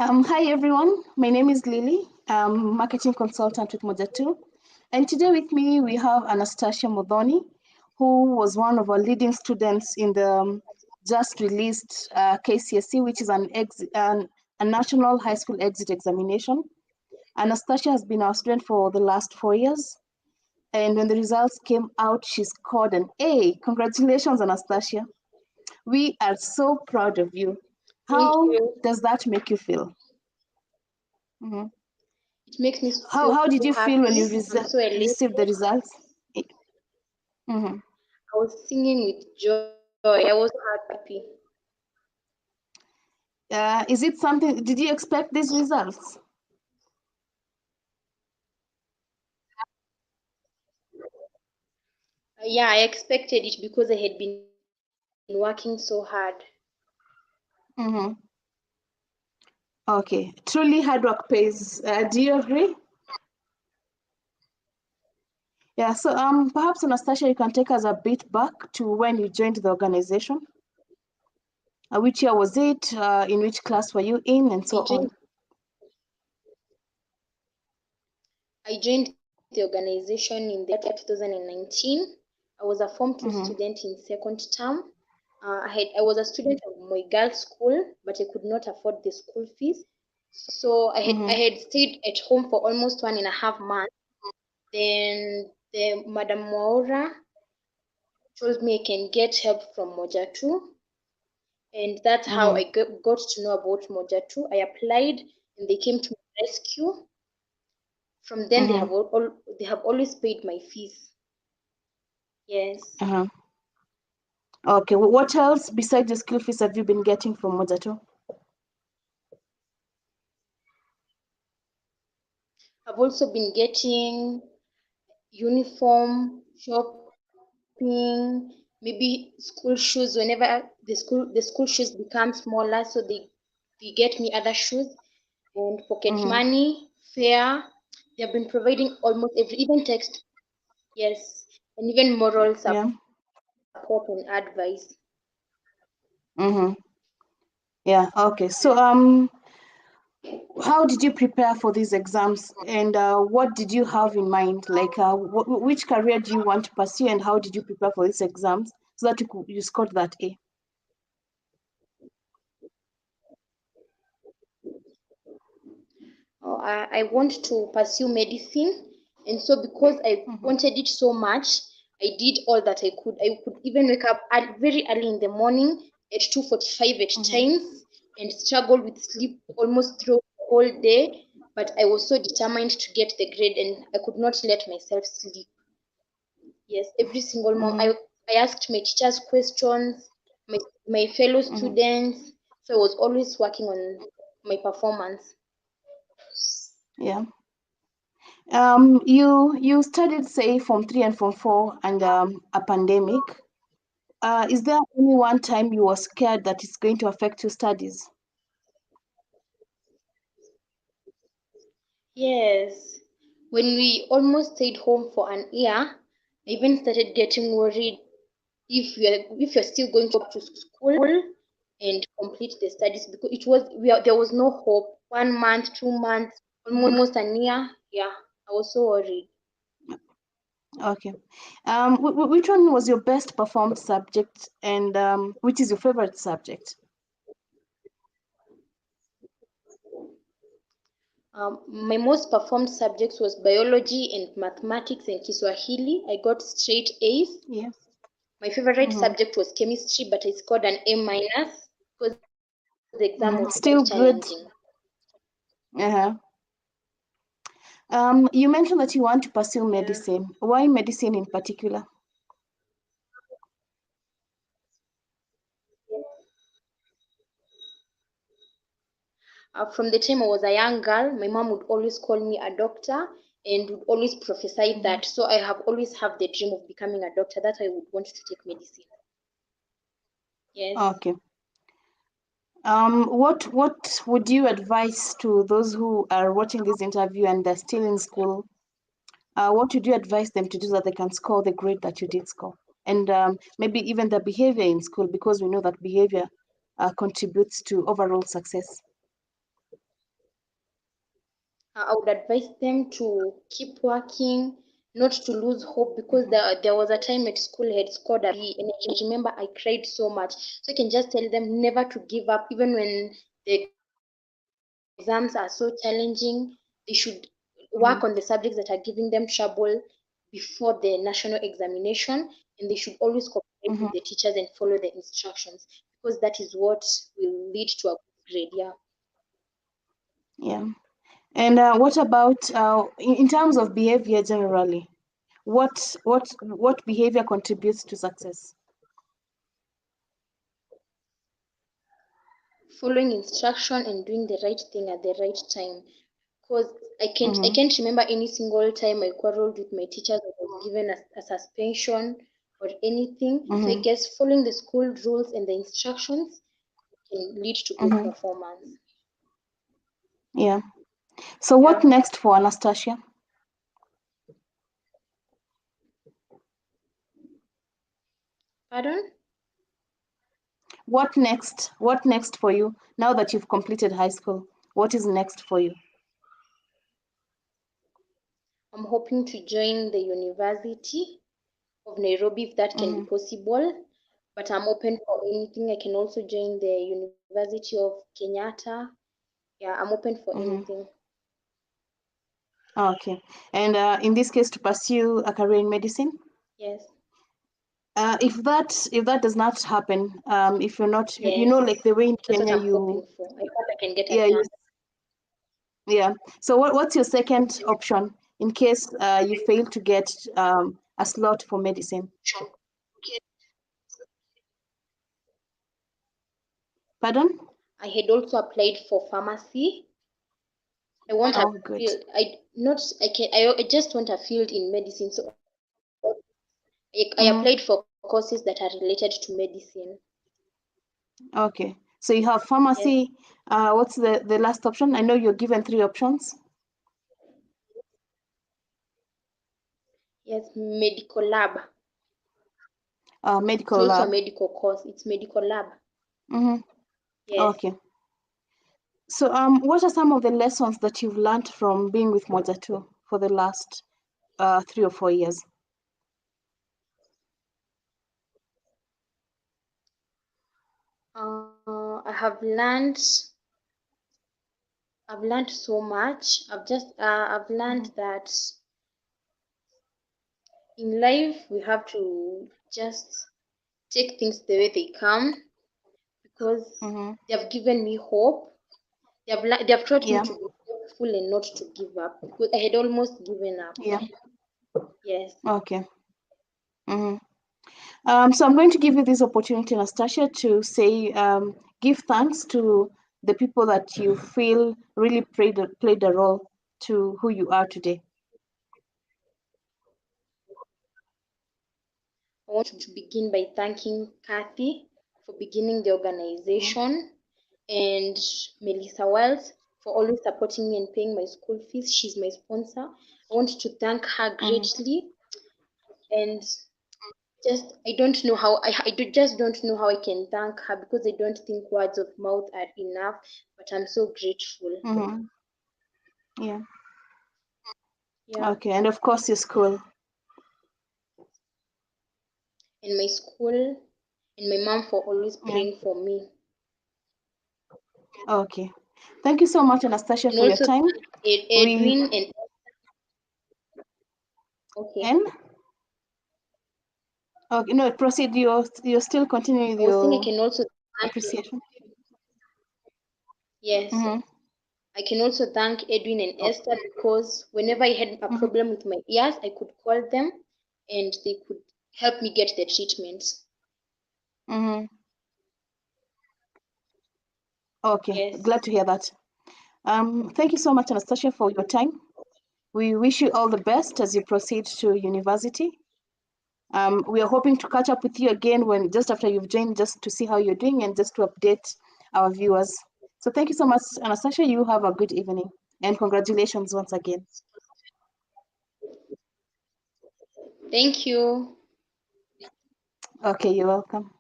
Hi everyone, my name is Lily. I'm marketing consultant with Moja Tu. And today with me we have Anastacia Modoni, who was one of our leading students in the just released KCSE, which is a national high school exit examination. Anastacia has been our student for the last 4 years. And when the results came out, she scored an A. Congratulations, Anastacia. We are so proud of you. Thank How you. does that make you feel? Mhm. It makes me How feel did so you feel when you happy. I'm so elated. received the results? Mhm. I was singing with joy. I was so happy. Is it something? Did you expect these results? Yeah, I expected it because I had been working so hard. Mm-hmm. Okay, truly hard work pays. Do you agree? Yeah. So perhaps Anastacia, you can take us a bit back to when you joined the organization. Which year was it? In which class were you in, and I so joined on? I joined the organization in the year 2019. I was a Form 2 Mm-hmm. student in second term. I was a student of my girls' school, but I could not afford the school fees. So I Mm-hmm. had stayed at home for almost 1.5 months. Then the Madam Maura told me I can get help from Moja Tu, and that's how Mm-hmm. I got to know about Moja Tu. I applied, and they came to my rescue. From then, Mm-hmm. they have always paid my fees. Yes, Uh-huh. Okay. What else besides the school fees have you been getting from Moja Tu? I've also been getting uniform, shopping, maybe school shoes. Whenever the school shoes become smaller, so they get me other shoes and pocket Mm-hmm. money, fare. They have been providing almost every, even text, yes, and even moral Yeah. support and advice. Mm-hmm. Yeah. Okay. So how did you prepare for these exams, and what did you have in mind? Like, which career do you want to pursue, and how did you prepare for these exams so that you scored that A? I want to pursue medicine, and so because I Mm-hmm. wanted it so much, I did all that I could. I could even wake up very early in the morning at 2:45 at Mm-hmm. times and struggle with sleep almost through the whole day. But I was so determined to get the grade, and I could not let myself sleep. Yes, every single Mm-hmm. I asked my teachers questions, my fellow Mm-hmm. students. So I was always working on my performance. Yeah. You studied, say, Form 3 and Form 4, and a pandemic. Is there any one time you were scared that it's going to affect your studies? Yes. When we almost stayed home for an year, I even started getting worried if you're still going to go to school and complete the studies because there was no hope. 1 month, 2 months, almost a year. Yeah, I was so worried. Okay. Which one was your best performed subject, and which is your favorite subject? My most performed subjects was biology and mathematics and Kiswahili. I got straight A's. Yeah. My favorite Mm-hmm. subject was chemistry, but I scored an A minus because the exam was quite challenging. Still good. Uh-huh. You mentioned that you want to pursue Yeah. medicine. Why medicine in particular? From the time I was a young girl, my mom would always call me a doctor and would always prophesy Mhm. that. So I have always have the dream of becoming a doctor. That I would want to take medicine. Yes. Okay. What would you advise to those who are watching this interview and they're still in school? What would you advise them to do so that they can score the grade that you did score? And maybe even the behavior in school, because we know that behavior contributes to overall success. I would advise them to keep working, not to lose hope, because there was a time at school I had scored a B, and I remember I cried so much. So I can just tell them never to give up, even when the exams are so challenging. They should work on the subjects that are giving them trouble before the national examination, and they should always cooperate with the teachers and follow the instructions, because that is what will lead to a good grade. Yeah. Yeah. And what about in terms of behavior generally? What behavior contributes to success? Following instruction and doing the right thing at the right time, because I Mm-hmm. can't remember any single time I quarreled with my teachers or was given a suspension or anything. So I Mm-hmm. guess following the school rules and the instructions can lead to good Mm-hmm. performance. Yeah. So what Yeah. next for Anastacia? Pardon? What next? What next for you now that you've completed high school? What is next for you? I'm hoping to join the University of Nairobi if that can be Mm-hmm. possible. But I'm open for anything. I can also join the University of Kenyatta. Yeah, I'm open for Mm-hmm. anything. Okay. And in this case, to pursue a career in medicine? Yes. If that does not happen, if you're not, Yes. like the way in That's what Kenya, I'm hoping for. I hope I can get a yeah, chance. yeah. So what's your second option in case you fail to get a slot for medicine? Pardon? I had also applied for pharmacy. I want a Oh, good. field. I not I can I just want a field in medicine. So I Mm-hmm. applied for courses that are related to medicine. Okay. So you have Yes. pharmacy. What's the last option? I know you're given three options. Yes, medical lab. It's Medical also a lab. medical course. It's medical lab. Mm-hmm. Yes. Okay. So what are some of the lessons that you've learned from being with Moja Tu for the last 3 or 4 years? I've learned so much. I've learned that in life we have to just take things the way they come, because Mm-hmm. they have given me hope. They have taught me Yeah. to be hopeful and not to give up, because I had almost given up. Yeah. Yes. Okay. Mm-hmm. So I'm going to give you this opportunity, Anastacia, to say, give thanks to the people that you feel really played a role to who you are today. I want to begin by thanking Kathy for beginning the organization, and Melissa Wells for always supporting me and paying my school fees. She's my sponsor. I want to thank her Mm-hmm. greatly, and just I don't know how just don't know how I can thank her, because I don't think words of mouth are enough. But I'm so grateful. Mm-hmm. Yeah. Yeah, Okay. And of course, your school. and my school and my mom for always Yeah. praying for me, Okay. Thank you so much, Anastacia, and for your also time. thank We Edwin and okay. and okay, no, proceed. You're still continuing with I was thinking I your can also thank appreciation. yes. Mm-hmm. I can also thank Edwin and Oh, Esther, because whenever I had a mm-hmm. problem with my ears, I could call them and they could help me get the treatment. Mm-hmm. Okay. Yes. Glad to hear that. Thank you so much, Anastacia, for your time. We wish you all the best as you proceed to university. We are hoping to catch up with you again when just after you've joined, just to see how you're doing and just to update our viewers. So thank you so much, Anastacia. You have a good evening and congratulations once again. Thank you. Okay, you're welcome.